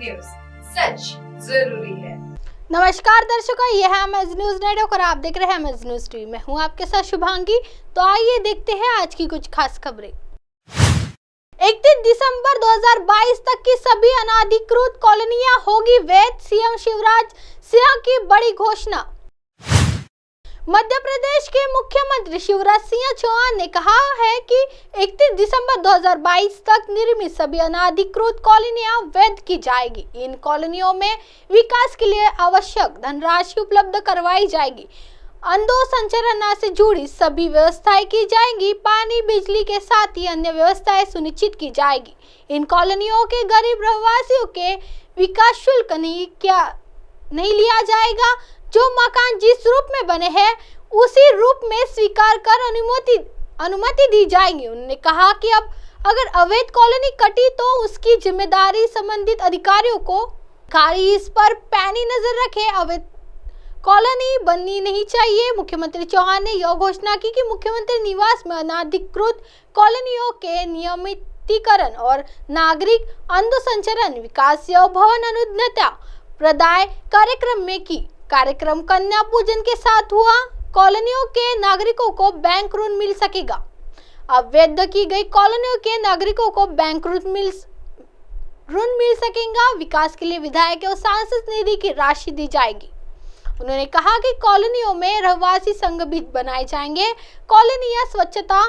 News, सच जरूरी है। नमस्कार दर्शकों, ये है एमएज न्यूज नेटवर्क और आप देख रहे हैं एमएज न्यूज टीवी। मैं हूं आपके साथ शुभांगी। तो आइए देखते हैं आज की कुछ खास खबरें। 31 दिसंबर 2022 तक की सभी अनाधिकृत कॉलोनियां होगी वैध, सीएम शिवराज सिंह की बड़ी घोषणा। मध्य प्रदेश के मुख्यमंत्री शिवराज सिंह चौहान ने कहा है कि 31 दिसंबर 2022 तक निर्मित सभी अनाधिकृत कॉलोनियां वैध की जाएगी। इन कॉलोनियों में विकास के लिए आवश्यक धनराशि उपलब्ध करवाई जाएगी। अंधो संरचना से जुड़ी सभी व्यवस्थाएं की जाएंगी। पानी, बिजली के साथ ही अन्य व्यवस्थाएं सुनिश्चित की जाएगी। इन कॉलोनियों के गरीब रहवासियों के विकास शुल्क नहीं लिया जाएगा। जो मकान जिस रूप में बने हैं उसी रूप में स्वीकार कर अनुमति दी जाएगी। उन्होंने कहा कि अब अगर अवैध कॉलोनी कटी तो उसकी जिम्मेदारी संबंधित अधिकारियों को इस पर पैनी नजर रखे। अवैध कॉलोनी बननी नहीं चाहिए। मुख्यमंत्री चौहान ने यह घोषणा की कि मुख्यमंत्री निवास में अनाधिकृत कॉलोनियों के नियमितीकरण और नागरिक अंधसंचरण विकास या भवन अनुज्ञता प्रदाय कार्यक्रम में की। कार्यक्रम कन्या पूजन के साथ हुआ। कॉलोनियों के नागरिकों को बैंक ऋण मिल सकेगा। अवैध की गई कॉलोनियों के नागरिकों को बैंक ऋण मिल सकेगा। विकास के लिए विधायक और सांसद निधि की राशि दी जाएगी। उन्होंने कहा कि कॉलोनियों में रहवासी संघ भी बनाए जाएंगे। कॉलोनियां स्वच्छता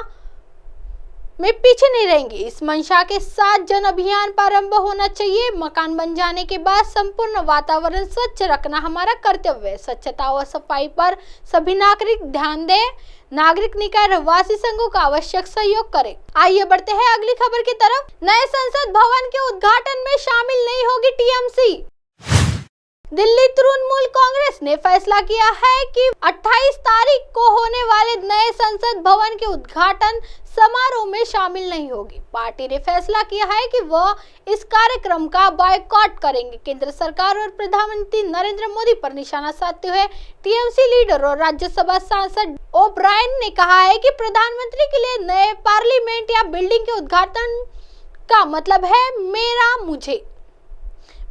में पीछे नहीं रहेंगी। इस मंशा के साथ जन अभियान प्रारंभ होना चाहिए। मकान बन जाने के बाद संपूर्ण वातावरण स्वच्छ रखना हमारा कर्तव्य है। स्वच्छता और सफाई पर सभी नागरिक ध्यान दें। नागरिक निकाय रहवासी संघों का आवश्यक सहयोग करें। आइए बढ़ते हैं अगली खबर की तरफ। नए संसद भवन के उद्घाटन में शामिल नहीं होगी टीएमसी। दिल्ली तृणमूल कांग्रेस ने फैसला किया है कि 28 तारीख को होने वाले नए संसद भवन के उद्घाटन समारोह में शामिल नहीं होगी। पार्टी ने फैसला किया है कि वह इस कार्यक्रम का बॉयकॉट करेंगे। केंद्र सरकार और प्रधानमंत्री नरेंद्र मोदी पर निशाना साधते हुए टीएमसी लीडर और राज्यसभा सांसद ओब्रायन ने कहा है कि प्रधानमंत्री के लिए नए पार्लियामेंट या बिल्डिंग के उद्घाटन का मतलब है मेरा मुझे।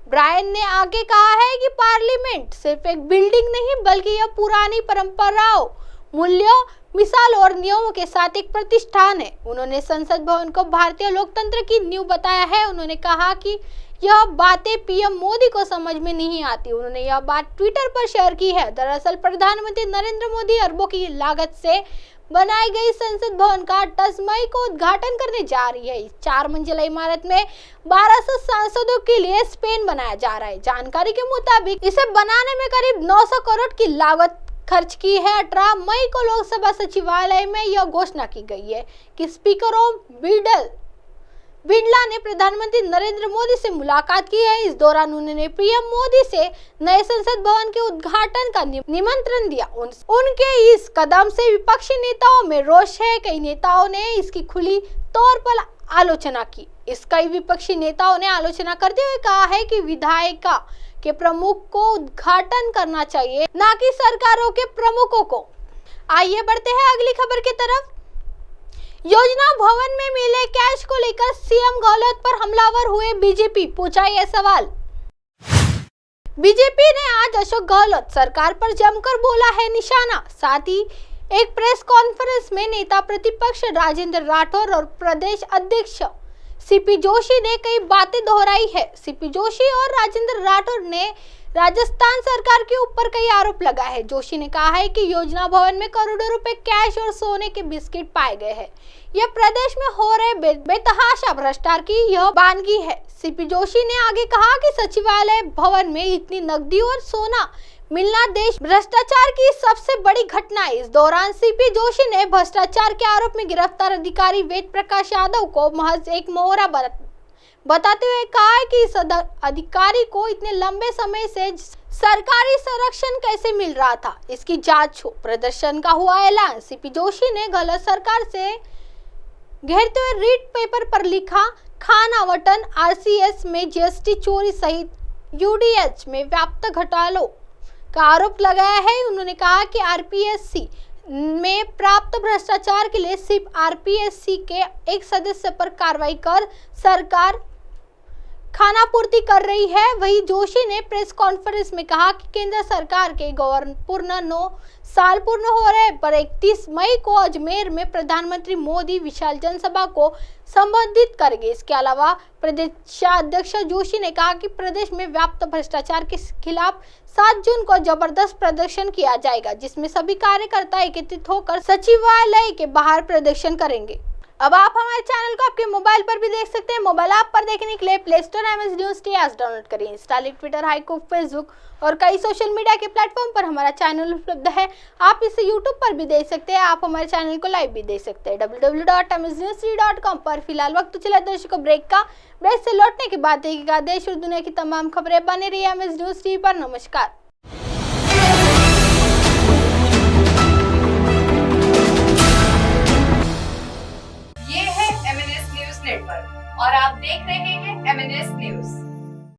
ब्रायन ने आगे कहा है कि पार्लियामेंट सिर्फ एक बिल्डिंग नहीं बल्कि यह पुरानी परंपराओं, मूल्यों, मिसाल और नियमों के साथ एक प्रतिष्ठान है। उन्होंने संसद भवन को भारतीय लोकतंत्र की नींव बताया है। उन्होंने कहा कि यह बातें पीएम मोदी को समझ में नहीं आती। उन्होंने यह बात ट्विटर पर शेयर की है। दरअसल प्रधानमंत्री नरेंद्र मोदी अरबों की लागत से बनाई गई संसद भवन का 28 मई को उद्घाटन करने जा रही है। इस 4 मंजिला इमारत में 1200 सांसदों के लिए स्पेन बनाया जा रहा है। जानकारी के मुताबिक इसे बनाने में करीब 900 करोड़ की लागत खर्च की है। 18 मई को लोकसभा सचिवालय में यह घोषणा की गई है कि स्पीकर ओम बिरला ने प्रधानमंत्री नरेंद्र मोदी से मुलाकात की है। इस दौरान उन्होंने पीएम मोदी से नए संसद भवन के उद्घाटन का निमंत्रण दिया। उनके इस कदम से विपक्षी नेताओं में रोष है। कई नेताओं ने इसकी खुली तौर पर आलोचना की। कई विपक्षी नेताओं ने आलोचना करते हुए कहा है कि विधायिका के प्रमुख को उद्घाटन करना चाहिए, न कि सरकारों के प्रमुखों को। आइए बढ़ते हैं अगली खबर की तरफ। योजना भवन में मिले कैश को लेकर सीएम गहलोत पर हमलावर हुए बीजेपी, पूछा यह सवाल। बीजेपी ने आज अशोक गहलोत सरकार पर जमकर बोला है निशाना। साथ ही एक प्रेस कॉन्फ्रेंस में नेता प्रतिपक्ष राजेंद्र राठौर और प्रदेश अध्यक्ष सीपी जोशी ने कई बातें दोहराई है। सीपी जोशी और राजेंद्र राठौर ने राजस्थान सरकार के ऊपर कई आरोप लगाए हैं। जोशी ने कहा है कि योजना भवन में करोड़ों रुपए कैश और सोने के बिस्किट पाए गए हैं। यह प्रदेश में हो रहे बेतहाशा भ्रष्टाचार की यह वानगी है। सीपी जोशी ने आगे कहा कि सचिवालय भवन में इतनी नकदी और सोना मिलना देश भ्रष्टाचार की सबसे बड़ी घटना है। इस दौरान सीपी जोशी ने भ्रष्टाचार के आरोप में गिरफ्तार अधिकारी वेद प्रकाश यादव को महज एक मोहरा बताते हुए कहा है कि इस अधिकारी को इतने लंबे समय से सरकारी संरक्षण कैसे मिल रहा था, इसकी जांच हो। प्रदर्शन का हुआ ऐलान। सीपी जोशी ने गलत सरकार से घेरते हुए रीट पेपर पर लिखा खान आवंटन, आरसीएस में जीएसटी चोरी सहित यूडीएच में व्याप्त घोटालों का आरोप लगाया है। उन्होंने कहा कि आरपीएससी में प्राप्त भ्रष्टाचार के लिए सिर्फ आरपीएससी के एक सदस्य पर कार्रवाई कर सरकार खानापूर्ति कर रही है। वहीं जोशी ने प्रेस कॉन्फ्रेंस में कहा कि केंद्र सरकार के पूर्ण 9 साल पूर्ण हो रहे पर 31 मई को अजमेर में प्रधानमंत्री मोदी विशाल जनसभा को संबोधित करेंगे। इसके अलावा प्रदेशाध्यक्ष जोशी ने कहा कि प्रदेश में व्याप्त भ्रष्टाचार के खिलाफ 7 जून को जबरदस्त प्रदर्शन किया जाएगा, जिसमें सभी कार्यकर्ता एकत्रित होकर सचिवालय के बाहर प्रदर्शन करेंगे। अब आप हमारे चैनल को आपके मोबाइल पर भी देख सकते हैं। मोबाइल ऐप पर देखने के लिए play store MS news T app download करें। इंस्टा, ट्विटर, हाइकू, फेसबुक और कई सोशल मीडिया के प्लेटफॉर्म पर हमारा चैनल उपलब्ध है। आप इसे यूट्यूब पर भी देख सकते हैं। आप हमारे चैनल को लाइव भी देख सकते हैं www.msnews3.com पर। फिलहाल वक्त चला दर्शकों ब्रेक का। ब्रेक से लौटने के बाद देखिएगा देश और दुनिया की तमाम खबरें। बने रहिए एमएस न्यूज टीवी पर। नमस्कार। ये है MNS न्यूज नेटवर्क और आप देख रहे हैं MNS न्यूज।